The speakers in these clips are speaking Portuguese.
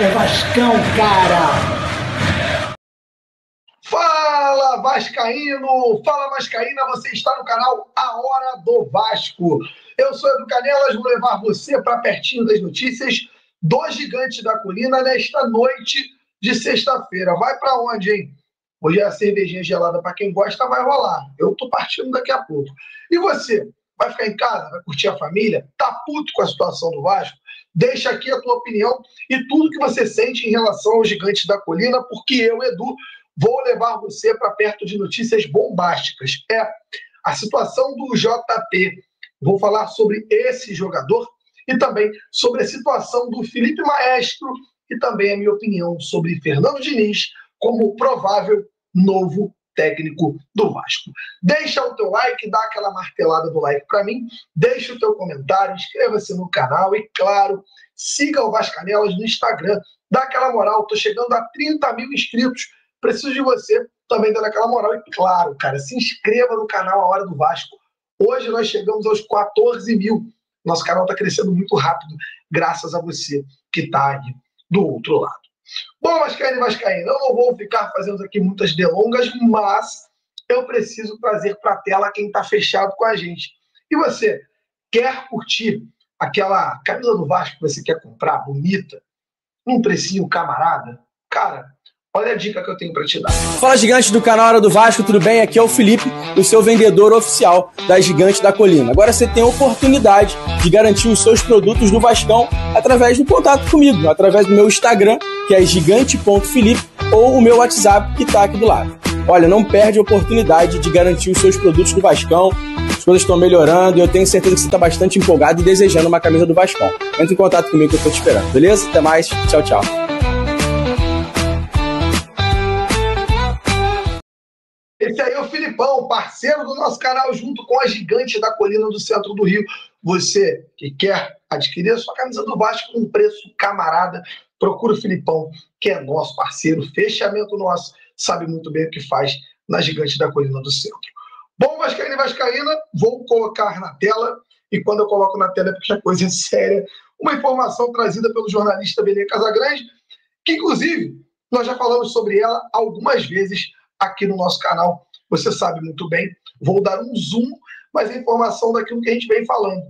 É Vascão, cara! Fala, Vascaíno! Fala, Vascaína! Você está no canal A Hora do Vasco. Eu sou Edu Canelas, vou levar você para pertinho das notícias do Gigante da Colina nesta noite de sexta-feira. Vai para onde, hein? Hoje é a cervejinha gelada para quem gosta, vai rolar. Eu tô partindo daqui a pouco. E você? Vai ficar em casa? Vai curtir a família? Tá puto com a situação do Vasco? Deixa aqui a tua opinião e tudo que você sente em relação ao Gigante da Colina, porque eu, Edu, vou levar você para perto de notícias bombásticas. É a situação do JP. Vou falar sobre esse jogador e também sobre a situação do Felipe Maestro e também a minha opinião sobre Fernando Diniz como provável novo técnico do Vasco. Deixa o teu like, dá aquela martelada do like para mim, deixa o teu comentário, inscreva-se no canal e, claro, siga o Vascanelas no Instagram, dá aquela moral, tô chegando a 30 mil inscritos, preciso de você também dando aquela moral e, claro, cara, se inscreva no canal A Hora do Vasco. Hoje nós chegamos aos 14 mil, nosso canal está crescendo muito rápido, graças a você que está aí do outro lado. Bom, Vascaíno e Vascaína, eu não vou ficar fazendo aqui muitas delongas, mas eu preciso trazer para a tela quem está fechado com a gente. E você, quer curtir aquela camisa do Vasco que você quer comprar, bonita, num precinho camarada? Cara, olha a dica que eu tenho para te dar. Fala, gigantes do canal Hora do Vasco, tudo bem? Aqui é o Felipe, o seu vendedor oficial da Gigante da Colina. Agora você tem a oportunidade de garantir os seus produtos do Vascão através do contato comigo, através do meu Instagram, que é gigante.felipe, ou o meu WhatsApp, que está aqui do lado. Olha, não perde a oportunidade de garantir os seus produtos do Vascão. As coisas estão melhorando e eu tenho certeza que você está bastante empolgado e desejando uma camisa do Vascão. Entre em contato comigo que eu estou te esperando, beleza? Até mais, tchau, tchau. Esse aí é o Filipão, parceiro do nosso canal, junto com a Gigante da Colina do centro do Rio. Você que quer adquirir a sua camisa do Vasco com um preço camarada, procura o Filipão, que é nosso parceiro, fechamento nosso, sabe muito bem o que faz na Gigante da Colina do centro. Bom, Vascaína e Vascaína, vou colocar na tela, e quando eu coloco na tela é porque a coisa é séria, uma informação trazida pelo jornalista Benê Casagrande, que inclusive nós já falamos sobre ela algumas vezes aqui no nosso canal, você sabe muito bem. Vou dar um zoom, mas é informação daquilo que a gente vem falando.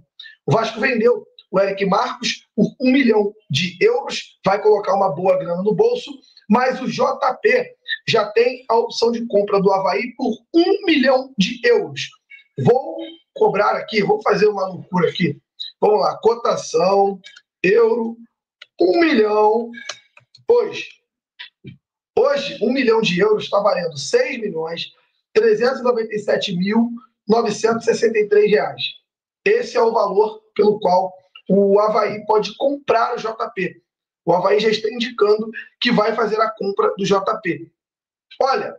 O Vasco vendeu o Eric Marcos por 1 milhão de euros, vai colocar uma boa grana no bolso, mas o JP já tem a opção de compra do Avaí por 1 milhão de euros. Vou cobrar aqui, vou fazer uma loucura aqui. Vamos lá, cotação, euro, 1 milhão, Hoje, 1 milhão de euros está valendo R$ 6.397.963. Esse é o valor pelo qual o Avaí pode comprar o JP. O Avaí já está indicando que vai fazer a compra do JP. Olha,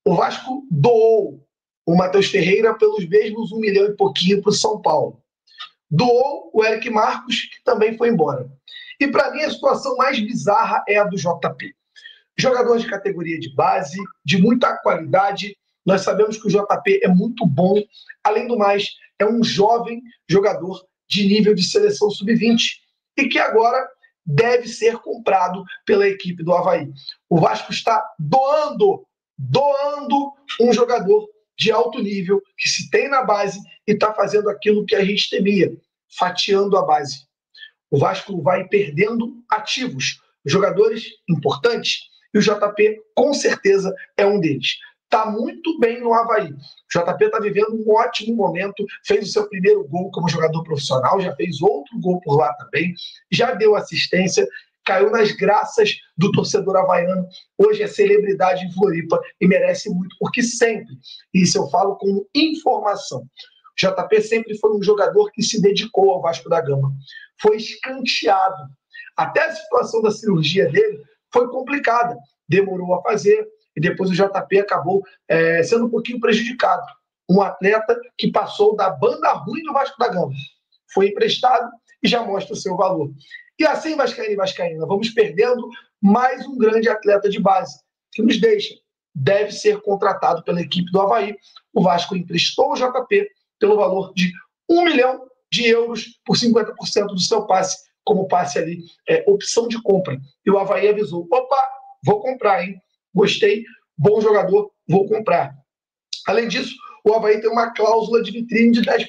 o Vasco doou o Matheus Ferreira pelos mesmos 1 milhão e pouquinho para o São Paulo. Doou o Eric Marcos, que também foi embora. E para mim a situação mais bizarra é a do JP. Jogador de categoria de base, de muita qualidade. Nós sabemos que o JP é muito bom. Além do mais, é um jovem jogador de nível de seleção sub-20 e que agora deve ser comprado pela equipe do Avaí. O Vasco está doando um jogador de alto nível que se tem na base e está fazendo aquilo que a gente temia, fatiando a base. O Vasco vai perdendo ativos, jogadores importantes, e o JP, com certeza, é um deles. Está muito bem no Avaí. O JP está vivendo um ótimo momento, fez o seu primeiro gol como jogador profissional, já fez outro gol por lá também, já deu assistência, caiu nas graças do torcedor havaiano, hoje é celebridade em Floripa e merece muito, porque sempre, isso eu falo com informação, o JP sempre foi um jogador que se dedicou ao Vasco da Gama, foi escanteado. Até a situação da cirurgia dele foi complicada, demorou a fazer e depois o JP acabou sendo um pouquinho prejudicado. Um atleta que passou da banda ruim do Vasco da Gama, foi emprestado e já mostra o seu valor. E assim, Vascaína e Vascaína, vamos perdendo mais um grande atleta de base, que nos deixa. Deve ser contratado pela equipe do Avaí. O Vasco emprestou o JP pelo valor de 1 milhão de euros por 50% do seu passe, como passe ali, opção de compra. E o Avaí avisou, opa, vou comprar, hein? Gostei, bom jogador, vou comprar. Além disso, o Avaí tem uma cláusula de vitrine de 10%.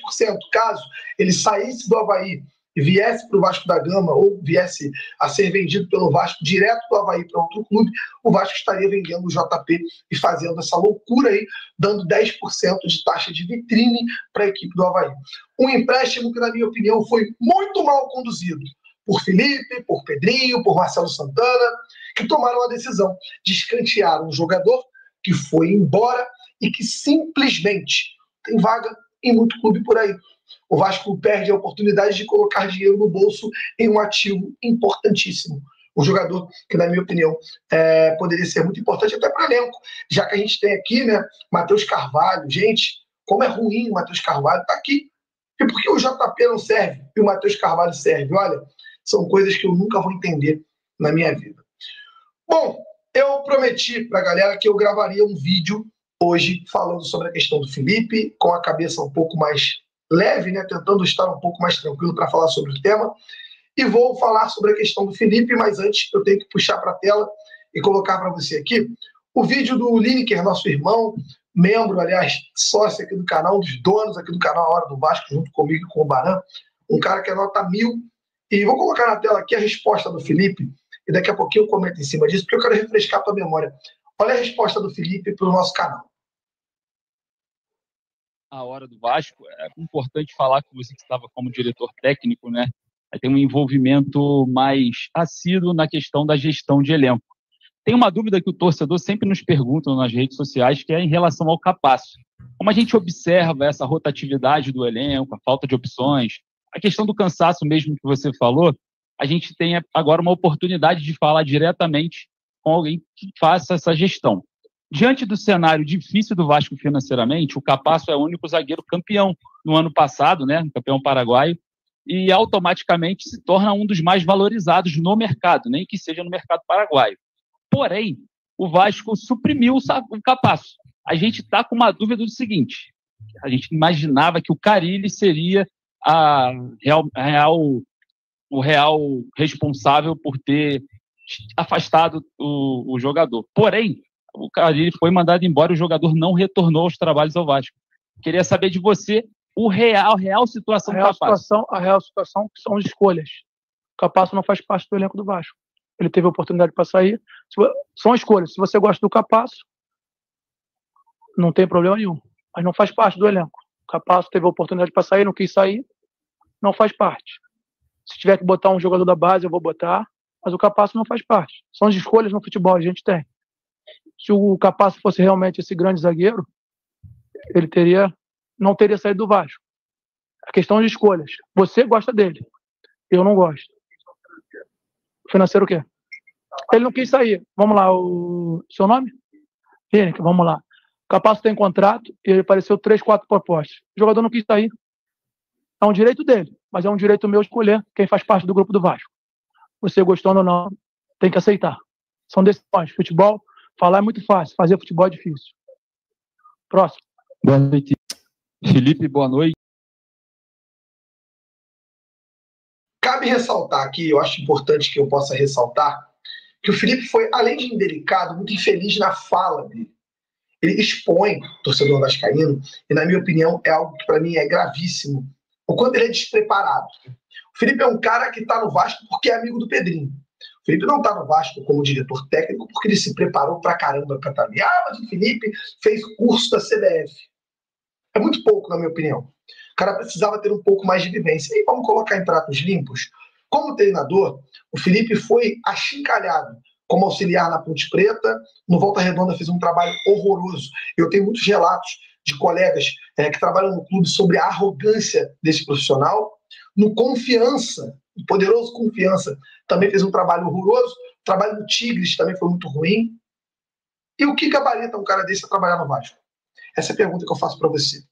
Caso ele saísse do Avaí e viesse para o Vasco da Gama ou viesse a ser vendido pelo Vasco direto do Avaí para outro clube, o Vasco estaria vendendo o JP e fazendo essa loucura aí, dando 10% de taxa de vitrine para a equipe do Avaí. Um empréstimo que, na minha opinião, foi muito mal conduzido por Felipe, por Pedrinho, por Marcelo Santana, que tomaram a decisão de escantear um jogador que foi embora e que simplesmente tem vaga em muito clube por aí. O Vasco perde a oportunidade de colocar dinheiro no bolso em um ativo importantíssimo. Um jogador que, na minha opinião, poderia ser muito importante até para o elenco, já que a gente tem aqui, né, Matheus Carvalho. Gente, como é ruim o Matheus Carvalho tá aqui. E por que o JP não serve e o Matheus Carvalho serve? Olha, são coisas que eu nunca vou entender na minha vida. Bom, eu prometi para a galera que eu gravaria um vídeo hoje falando sobre a questão do Felipe, com a cabeça um pouco mais leve, né, tentando estar um pouco mais tranquilo para falar sobre o tema. E vou falar sobre a questão do Felipe, mas antes eu tenho que puxar para a tela e colocar para você aqui o vídeo do Lineker, nosso irmão, membro, aliás, sócio aqui do canal, um dos donos aqui do canal A Hora do Vasco, junto comigo e com o Baran, um cara que é nota 1000. E vou colocar na tela aqui a resposta do Felipe, e daqui a pouquinho eu comento em cima disso, porque eu quero refrescar a tua memória. Olha a resposta do Felipe para o nosso canal. A Hora do Vasco, é importante falar com você que estava como diretor técnico, né? Vai ter um envolvimento mais assíduo na questão da gestão de elenco. Tem uma dúvida que o torcedor sempre nos pergunta nas redes sociais, que é em relação ao Capasso. Como a gente observa essa rotatividade do elenco, a falta de opções, a questão do cansaço mesmo que você falou, a gente tem agora uma oportunidade de falar diretamente com alguém que faça essa gestão. Diante do cenário difícil do Vasco financeiramente, o Capasso é o único zagueiro campeão no ano passado, né, campeão paraguaio, e automaticamente se torna um dos mais valorizados no mercado, nem que seja no mercado paraguaio. Porém, o Vasco suprimiu o Capasso. A gente está com uma dúvida do seguinte: a gente imaginava que o Carille seria o real responsável por ter afastado o jogador. Porém, o Carille foi mandado embora e o jogador não retornou aos trabalhos ao Vasco. Queria saber de você a real situação do Capasso. A real situação são as escolhas. O Capasso não faz parte do elenco do Vasco. Ele teve a oportunidade para sair. São escolhas. Se você gosta do Capasso, não tem problema nenhum. Mas não faz parte do elenco. O Capasso teve a oportunidade para sair, não quis sair, não faz parte. Se tiver que botar um jogador da base, eu vou botar. Mas o Capasso não faz parte. São as escolhas no futebol, a gente tem. Se o Capasso fosse realmente esse grande zagueiro, ele não teria saído do Vasco. A questão de escolhas. Você gosta dele. Eu não gosto. O financeiro o quê? Ele não quis sair. Vamos lá, o seu nome? Lineker, vamos lá. O Capasso tem contrato e ele apareceu 3, 4 propostas. O jogador não quis sair. É um direito dele, mas é um direito meu escolher quem faz parte do grupo do Vasco. Você gostando ou não, tem que aceitar. São decisões. Futebol, falar é muito fácil, fazer futebol é difícil. Próximo. Boa noite, Felipe, boa noite. Cabe ressaltar aqui, eu acho importante que eu possa ressaltar, que o Felipe foi, além de indelicado, muito infeliz na fala dele. Ele expõe o torcedor vascaíno, e na minha opinião é algo que para mim é gravíssimo, o quanto ele é despreparado. O Felipe é um cara que está no Vasco porque é amigo do Pedrinho. O Felipe não está no Vasco como diretor técnico porque ele se preparou pra caramba para estar ali. Mas o Felipe fez curso da CBF. É muito pouco, na minha opinião. O cara precisava ter um pouco mais de vivência. E vamos colocar em pratos limpos. Como treinador, o Felipe foi achincalhado como auxiliar na Ponte Preta. No Volta Redonda fez um trabalho horroroso. Eu tenho muitos relatos de colegas que trabalham no clube sobre a arrogância desse profissional. No Confiança, o poderoso Confiança, também fez um trabalho horroroso. O trabalho do Tigres também foi muito ruim. E o que gabarita um cara desse a trabalhar no Vasco? Essa é a pergunta que eu faço para você.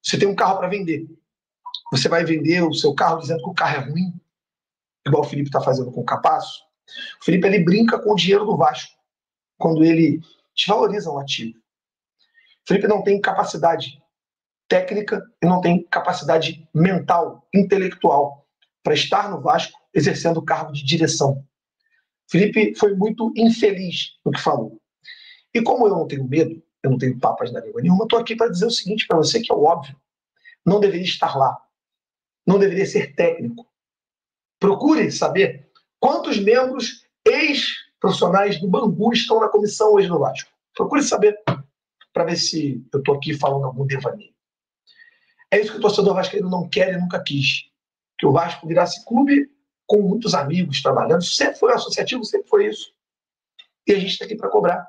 Você tem um carro para vender. Você vai vender o seu carro dizendo que o carro é ruim, igual o Felipe está fazendo com o Capasso. O Felipe ele brinca com o dinheiro do Vasco quando ele desvaloriza um ativo. O Felipe não tem capacidade técnica e não tem capacidade mental, intelectual para estar no Vasco exercendo o cargo de direção. Felipe foi muito infeliz no que falou. E como eu não tenho medo, eu não tenho papas na língua nenhuma, estou aqui para dizer o seguinte para você, que é o óbvio. Não deveria estar lá. Não deveria ser técnico. Procure saber quantos membros ex-profissionais do Bangu estão na comissão hoje no Vasco. Procure saber para ver se eu estou aqui falando algum devaneio. É isso que o torcedor vascaíno não quer e nunca quis. Que o Vasco virasse clube com muitos amigos trabalhando. Sempre foi associativo, sempre foi isso. E a gente está aqui para cobrar.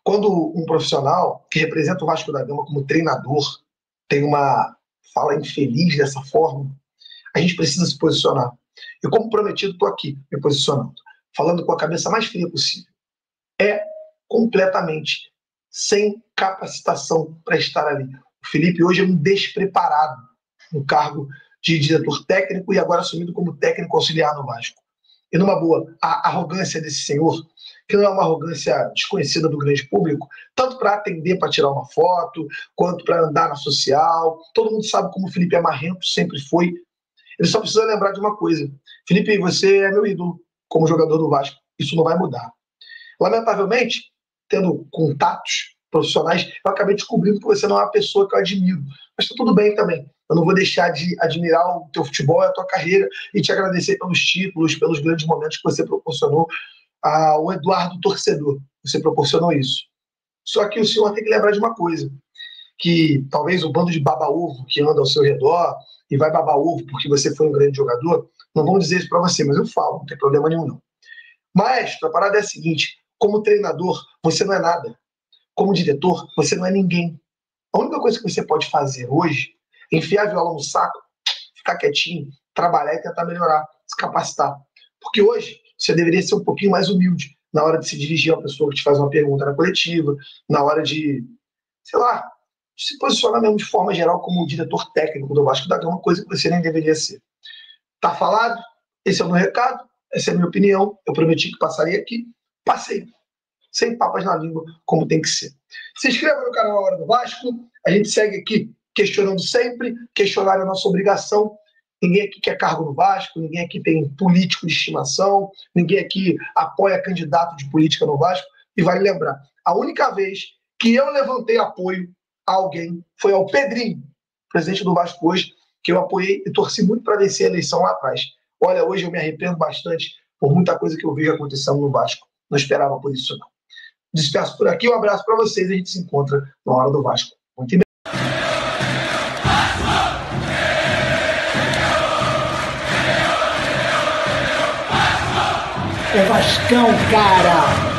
Quando um profissional que representa o Vasco da Gama como treinador tem uma fala infeliz dessa forma, a gente precisa se posicionar. Eu, como prometido, estou aqui me posicionando, falando com a cabeça mais fria possível. É completamente sem capacitação para estar ali. O Felipe hoje é um despreparado no cargo de diretor técnico e agora assumido como técnico auxiliar no Vasco. E numa boa, a arrogância desse senhor, que não é uma arrogância desconhecida do grande público, tanto para atender para tirar uma foto, quanto para andar na social. Todo mundo sabe como o Felipe é marrento, sempre foi. Ele só precisa lembrar de uma coisa. Felipe, você é meu ídolo como jogador do Vasco. Isso não vai mudar. Lamentavelmente, tendo contatos profissionais, eu acabei descobrindo que você não é uma pessoa que eu admiro. Mas está tudo bem também. Eu não vou deixar de admirar o teu futebol e a tua carreira e te agradecer pelos títulos, pelos grandes momentos que você proporcionou ao Eduardo torcedor. Você proporcionou isso. Só que o senhor tem que lembrar de uma coisa, que talvez o bando de baba-ovo que anda ao seu redor e vai babar ovo porque você foi um grande jogador, não vão dizer isso para você, mas eu falo, não tem problema nenhum não. Maestro, a parada é a seguinte, como treinador, você não é nada. Como diretor, você não é ninguém. A única coisa que você pode fazer hoje é enfiar a viola no saco, ficar quietinho, trabalhar e tentar melhorar, se capacitar. Porque hoje você deveria ser um pouquinho mais humilde na hora de se dirigir a uma pessoa que te faz uma pergunta na coletiva, na hora de, sei lá, de se posicionar mesmo de forma geral como diretor técnico do Vasco da Gama, coisa que você nem deveria ser. Tá falado? Esse é o meu recado, essa é a minha opinião, eu prometi que passaria aqui, passei. Sem papas na língua, como tem que ser. Se inscreva no canal A Hora do Vasco, a gente segue aqui questionando sempre, questionar é a nossa obrigação. Ninguém aqui quer cargo no Vasco, ninguém aqui tem político de estimação, ninguém aqui apoia candidato de política no Vasco. E vale lembrar, a única vez que eu levantei apoio a alguém foi ao Pedrinho, presidente do Vasco hoje, que eu apoiei e torci muito para vencer a eleição lá atrás. Olha, hoje eu me arrependo bastante por muita coisa que eu vejo acontecendo no Vasco. Não esperava por isso, não. Despeço por aqui, um abraço para vocês e a gente se encontra na Hora do Vasco. Muito bem. É Vascão, cara!